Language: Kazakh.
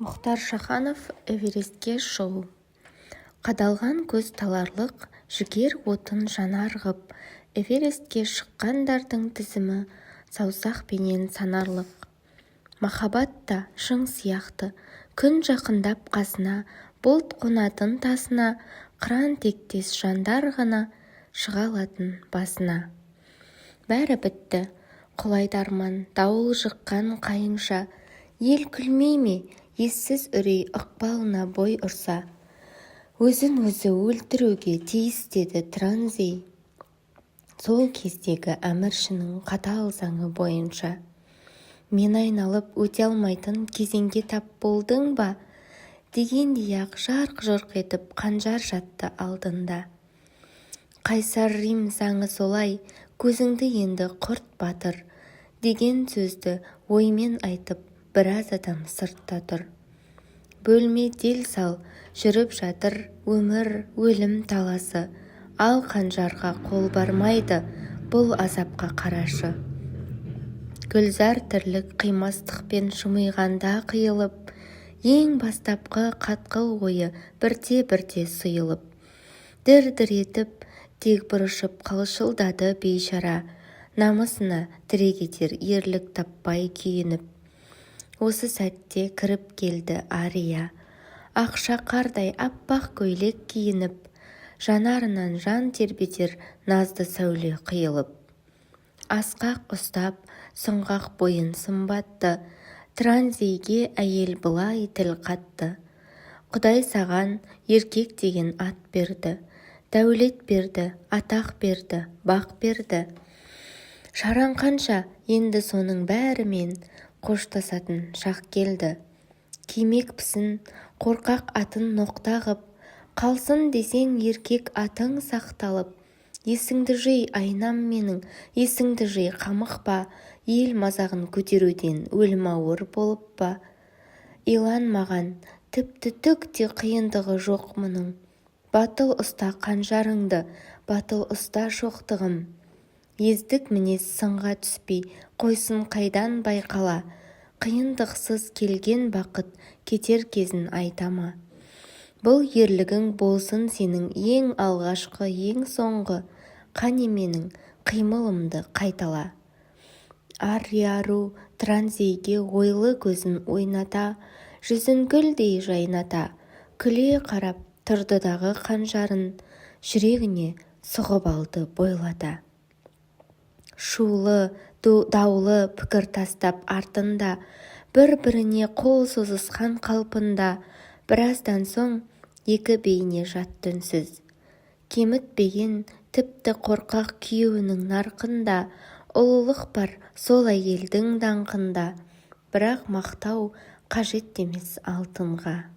Мұхтар Шаханов Эверестке шығу. Қадалған көз таларлық, жігер отын жанар ғып, Эверестке шыққандардың тізімі саусақпенен санарлық. Махаббат та шың сияқты, күн жақындап қасына, бұлт қонатын тасына, қыран тектес жандар ғана шыға алатын басына. Бәрі бітті, құлайды арман, дауыл жыққан қайыңша, ел күлмей ме, ессіз үрей ықпалына бой ұрса. Өзін-өзі өлтіруге тиіс деді Транзей, сол кездегі әміршінің қатал заңы бойынша. Мен айналып өте алмайтын кезеңге тап болдың ба, дегендей-ақ жарқ-жұрқ етіп қанжар жатты алдында. Қайсар Рим заңы солай, көзіңді енді құрт батыр, деген сөзді оймен айтып біраз адам сыртта тұр. Бөлме дел сал, жүріп жатыр өмір, өлім таласы, ал қанжарға қол бармайды, бұл азапқа қарашы. Гүлзар тірлік қимастықпен шымиғанда қиылып, ең бастапқы қатқыл ойы бірте-бірте сұйылып, дір-дір етіп, тек бұрышып қалшылдады бейшара, намысына тірек етер ерлік таппай күйініп. Осы сәтте кіріп келді Ария, ақша қардай аппақ көйлек киініп, жанарынан жан тербетер назды сәуле қиылып. Асқақ ұстап, сұңғақ бойын сымбатты, Транзейге әйел былай тіл қатты. Құдай саған еркек деген ат берді, дәулет берді, атақ берді, бақ берді. Шараң қанша, енді соның бәрімен қоштасатын шақ келді. Кимекпісін, қорқақ атын ноқта ғып, қалсын десең еркек атың сақталып. Есіңді жи, айнам менің, есіңді жи, қамықпа, ел мазағын көтеруден өлім ауыр болып па. Иланмаған, тіпті түк те қиындығы жоқ мұның. Батыл ұста қанжарыңды, батыл ұста шоқтығым. Ездік мінез сынға түспей, қойсын қайдан байқала. Қиындықсыз келген бақыт кетер кезін айтама. Бұл ерлігің болсын сенің ең алғашқы, ең соңғы, қанеменің қимылымды қайтала. Ария-ру Транзейге ойлы көзін ойната, жүзін гүлдей жайната, күле қарап тұрдыдағы қанжарын жүрегіне сұғып алды бойлата. Шулы, даулы пікір тастап артында, бір-біріне қол созысқан қалпында, біраздан соң екі бейне жатты үнсіз. Кемітпеген тіпті қорқақ күйеуінің нарқында, ұлылық бар сол әйелдің даңқында, бірақ мақтау қажет емес алтынға.